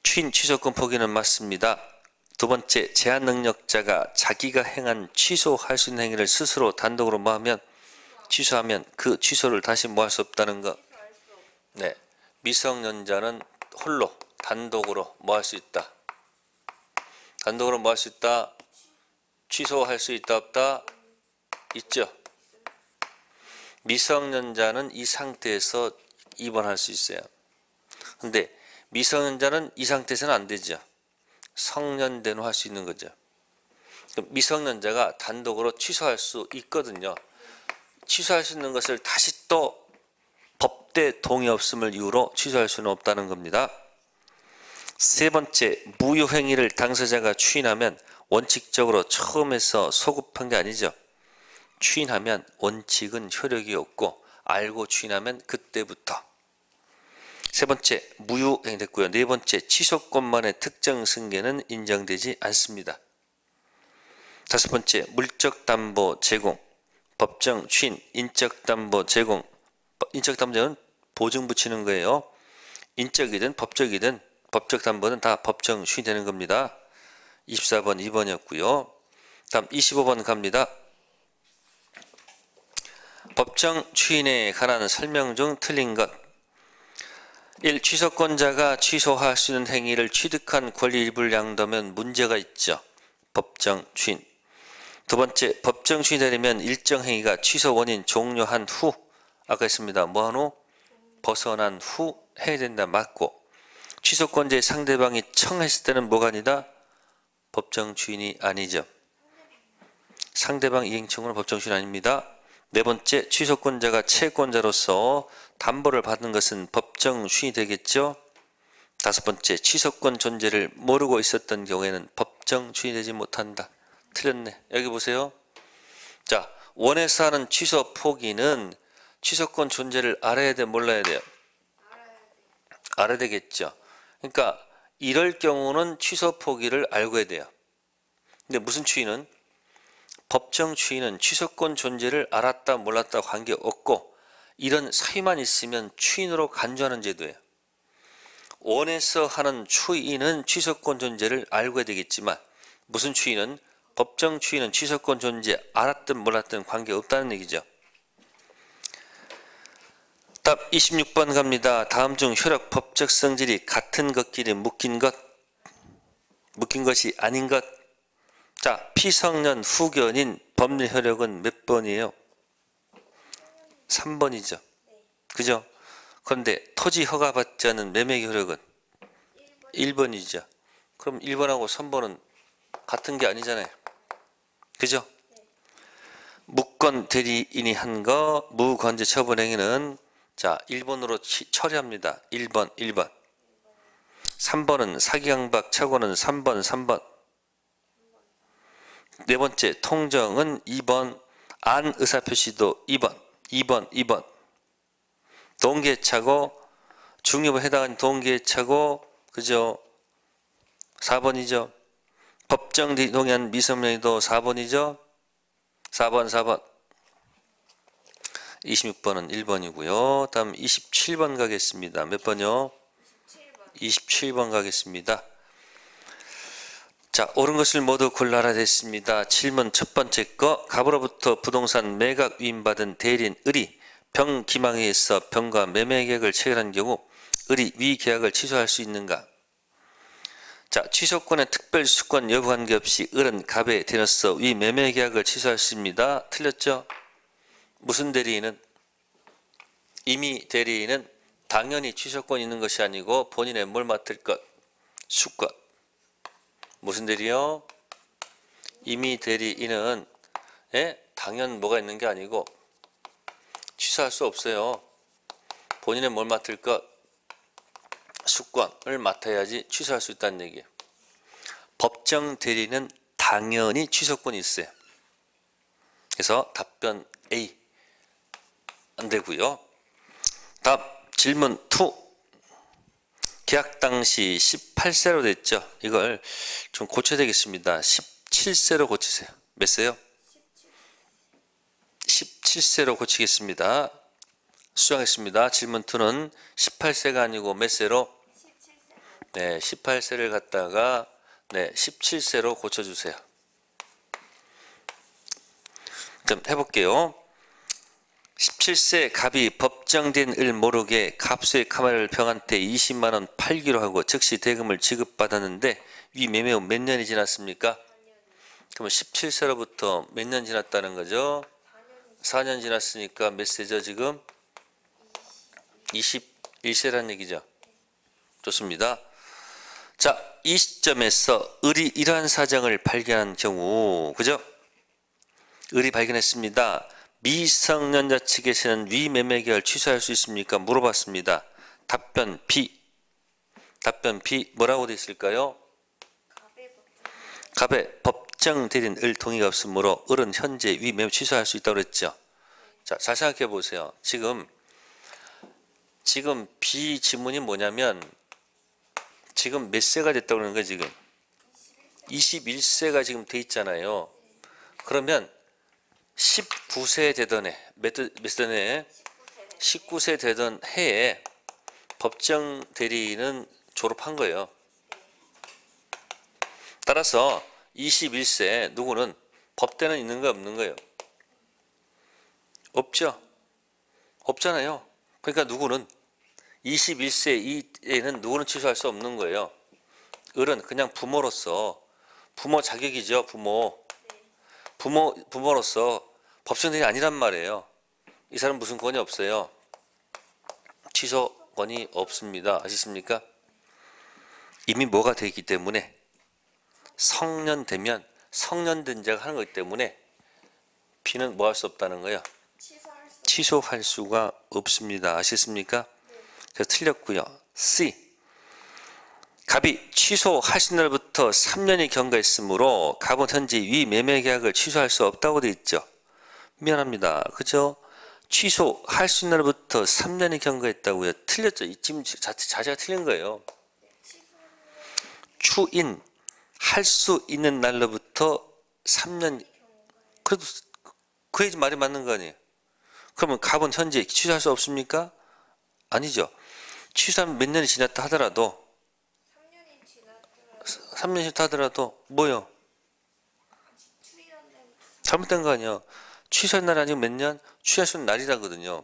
추인 취소권 포기는 맞습니다. 두 번째, 제한 능력자가 자기가 행한 취소할 수 있는 행위를 스스로 단독으로 뭐하면? 취소하면 그 취소를 다시 뭐 할 수 없다는 거. 네, 미성년자는 홀로 단독으로 뭐 할 수 있다? 단독으로 뭐 할 수 있다? 취소할 수 있다 없다? 있죠. 미성년자는 이 상태에서 입원할 수 있어요. 근데 미성년자는 이 상태에서는 안 되죠. 성년된 후 할 수 있는 거죠. 미성년자가 단독으로 취소할 수 있거든요. 취소할 수 있는 것을 다시 또 법대 동의 없음을 이유로 취소할 수는 없다는 겁니다. 세 번째, 무효행위를 당사자가 추인하면 원칙적으로 처음에서 소급한 게 아니죠. 추인하면 원칙은 효력이 없고 알고 추인하면 그때부터. 세 번째, 무효행위 됐고요. 네 번째, 취소권만의 특정 승계는 인정되지 않습니다. 다섯 번째, 물적 담보 제공, 법정 추인, 인적 담보 제공. 인적 담보는 보증 붙이는 거예요. 인적이든 법적이든 법적 담보는 다 법정 추인이 되는 겁니다. 24번 2번이었고요. 다음 25번 갑니다. 법정 추인에 관한 설명 중 틀린 것. 1. 취소권자가 취소할 수 있는 행위를 취득한 권리 불량도면 문제가 있죠. 법정 추인. 두 번째, 법정 추인이 되려면 일정 행위가 취소 원인 종료한 후, 아까 했습니다. 뭐한 후? 벗어난 후 해야 된다. 맞고. 취소권자의 상대방이 청했을 때는 뭐가 아니다? 법정 추인이 아니죠. 상대방 이행청구는 법정 추인 아닙니다. 네 번째, 취소권자가 채권자로서 담보를 받는 것은 법정 추인이 되겠죠. 다섯 번째, 취소권 존재를 모르고 있었던 경우에는 법정 추인이 되지 못한다. 틀렸네. 여기 보세요. 자, 원에서 하는 취소 포기는 취소권 존재를 알아야 돼, 몰라야 돼요? 알아야 되겠죠. 그러니까 이럴 경우는 취소 포기를 알고 해야 돼요. 근데 무슨 추인은? 법정 추인은 취소권 존재를 알았다 몰랐다 관계없고 이런 사유만 있으면 추인으로 간주하는 제도예요. 원에서 하는 추인은 취소권 존재를 알고 해야 되겠지만 무슨 추인은? 법정 추인은 취소권 존재 알았든 몰랐든 관계없다는 얘기죠. 답 26번 갑니다. 다음 중 효력 법적 성질이 같은 것끼리 묶인 것이 아닌 것. 자, 피성년 후견인 법률 효력은 몇 번이에요? 3번이죠. 그죠? 그런데 토지 허가받지 않은 매매 효력은 1번이죠. 그럼 1번하고 3번은 같은 게 아니잖아요. 그죠? 무권 대리인이 한 거 무관제 처분 행위는 자 1번으로 처리합니다. 1번 3번은 사기강박 착오는 3번 네 번째 통정은 2번 안 의사표시도 2번 동계착오 중요부에 해당하는 동계착오 그죠? 4번이죠. 법정 동의한 미성년이도 4번이죠. 4번 26번은 1번이고요. 다음 27번 가겠습니다. 몇 번이요? 27번 가겠습니다. 자, 옳은 것을 모두 골라라 됐습니다. 질문 첫 번째 거. 갑으로부터 부동산 매각 위임받은 대리인 을이 병 기망에 의해서 병과 매매 계약을 체결한 경우 을이 위 계약을 취소할 수 있는가? 자, 취소권의 특별수권 여부 관계없이 을은 갑에 대리인으로서 위 매매 계약을 취소할 수 있습니다. 틀렸죠? 무슨 대리인은? 임의 대리인은 당연히 취소권이 있는 것이 아니고 본인의 뭘 맡을 것? 수권. 무슨 대리요? 임의 대리인은 당연 뭐가 있는 게 아니고 취소할 수 없어요. 본인의 뭘 맡을 것? 수권을 맡아야지 취소할 수 있다는 얘기예요. 법정 대리인은 당연히 취소권이 있어요. 그래서 답변 A 안 되고요. 답 질문 2. 계약 당시 18세로 됐죠. 이걸 좀 고쳐야 되겠습니다. 17세로 고치세요. 몇 세요? 17세로 고치겠습니다. 수정했습니다. 질문 2는 18세가 아니고 몇 세로? 17세. 네, 18세를 갖다가 17세로 고쳐주세요. 그럼 해볼게요. 17세 갑이 법정된 을 모르게 갑수의 카메라를 병한테 20만원 팔기로 하고 즉시 대금을 지급받았는데 위 매매 후 몇 년이 지났습니까? 그러면 17세로부터 몇 년 지났다는 거죠? 4년 지났으니까 몇 세죠 지금? 21세라는 얘기죠. 좋습니다. 자, 이 시점에서 을이 이러한 사정을 발견한 경우 그죠? 을이 발견했습니다. 미성년자 측에서는 위 매매 계약을 취소할 수 있습니까? 물어봤습니다. 답변 B. 답변 B 뭐라고 되어 있을까요? 갑의 법정 대리인 을 동의가 없으므로 을은 현재 위 매매 취소할 수 있다고 그랬죠. 자, 잘 생각해 보세요. 지금 B 지문이 뭐냐면 지금 몇 세가 됐다고 그러는 거예요, 지금? 21세가 지금 돼 있잖아요. 그러면 19세 되던 해, 몇 세 해? 19세 되던 해에 법정 대리인은 졸업한 거예요. 따라서 21세 누구는 법대는 있는 거 없는 거예요? 없죠. 없잖아요. 그러니까 누구는 21세 이에는 누구는 취소할 수 없는 거예요. 을은 그냥 부모로서 부모 자격이죠. 부모로서 법정대행이 아니란 말이에요. 이 사람 무슨 권이 없어요. 취소권이 없습니다. 아시십니까? 이미 뭐가 되기 때문에 성년 되면 성년된 자가 하는 거기 때문에 B는 뭐 할 수 없다는 거예요. 취소할 수가 없습니다. 아시겠습니까? 그래서 틀렸고요. C. 갑이 취소하신 날부터 3년이 경과했으므로 갑은 현재 위 매매 계약을 취소할 수 없다고 되어 있죠. 미안합니다. 그죠? 취소할 수 있는 날부터 3년이 경과했다고요. 틀렸죠. 지금 자체가 틀린 거예요. 추인 할 수 있는 날로부터 3년. 그래도 그 얘기 말이 맞는 거 아니에요. 그러면 갑은 현재 취소할 수 없습니까? 아니죠. 취소하면 몇 년이 지났다 하더라도 3년이 지났다 하더라도 뭐요? 잘못된 거 아니에요. 취소한 날이 아니고 몇 년? 취소할 수 있는 날이라거든요.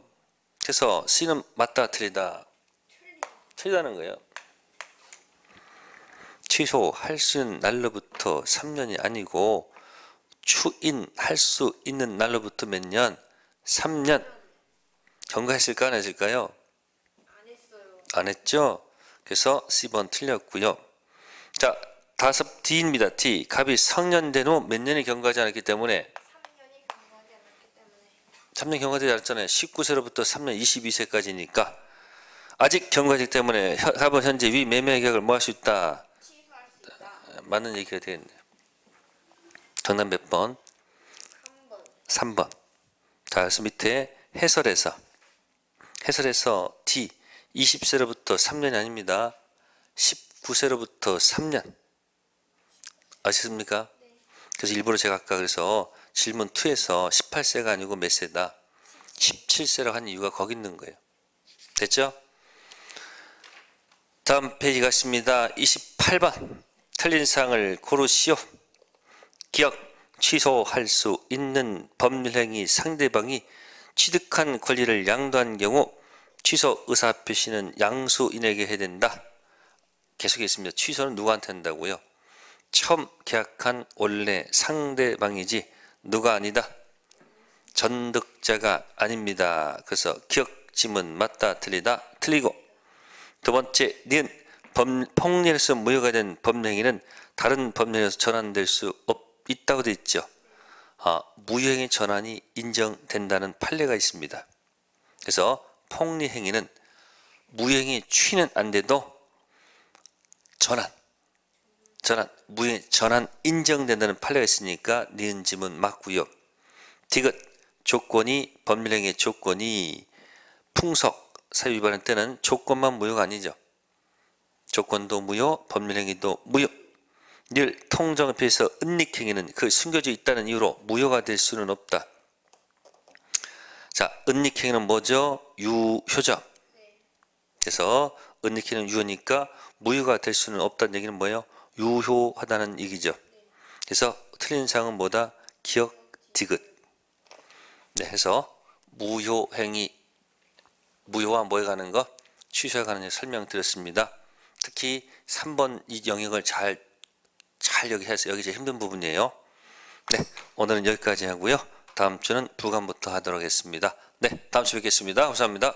그래서 C는 맞다 틀리다? 틀리다는 거예요. 취소할 수 있는 날로부터 3년이 아니고 추인할 수 있는 날로부터 몇 년? 3년. 경과했을까 안 했을까요? 안 했죠? 그래서 C번 틀렸고요. 자, 다섯 D입니다. D. 갑이 성년된 후 몇 년이 경과하지 않았기 때문에 3년 경과되지 않았잖아요. 19세로부터 3년 22세까지니까 아직 경과되기 때문에 갑은 현재 위 매매 계약을 뭐 할 수 있다? 맞는 얘기가 되겠네요. 정답 몇 번? 3번. 자, 그래서 밑에 해설에서 D 20세로부터 3년이 아닙니다. 19세로부터 3년. 아시겠습니까? 그래서 일부러 제가 아까 그래서 질문 2에서 18세가 아니고 몇 세다? 17세라고 한 이유가 거기 있는 거예요. 됐죠? 다음 페이지 갔습니다. 28번. 틀린 사항을 고르시오. 기억, 취소할 수 있는 법률행위 상대방이 취득한 권리를 양도한 경우 취소 의사표시는 양수인에게 해야 된다. 계속 있습니다. 취소는 누구한테 한다고요? 처음 계약한 원래 상대방이지 누가 아니다. 전득자가 아닙니다. 그래서 기억, 지문 맞다 틀리다 틀리고 두 번째 니은 폭리에서 무효가 된 법령행위는 다른 법령에서 전환될 수 있다고 되어 있죠. 무효행위 전환이 인정된다는 판례가 있습니다. 그래서 폭리행위는 무효행위 취는 안 돼도 무효행위 전환 인정된다는 판례가 있으니까 니은 지문 맞고요. 디귿 조건이 법률행위의 조건이 풍속 사유 위반할 때는 조건만 무효가 아니죠. 조건도 무효, 법률행위도 무효. 늘 통정에 비해서 은닉행위는 그 숨겨져 있다는 이유로 무효가 될 수는 없다. 자, 은닉행위는 뭐죠? 유효죠. 그래서 은닉행위는 유효니까 무효가 될 수는 없다는 얘기는 뭐예요? 유효하다는 얘기죠. 그래서 틀린 사항은 뭐다? 기억, 디귿. 네, 해서 무효와 뭐에 가는 거? 취소에 가는 거 설명드렸습니다. 특히 3번 이 영역을 잘 여기 해서 여기 제일 힘든 부분이에요. 네, 오늘은 여기까지 하고요. 다음 주는 부감부터 하도록 하겠습니다. 네, 다음 주에 뵙겠습니다. 감사합니다.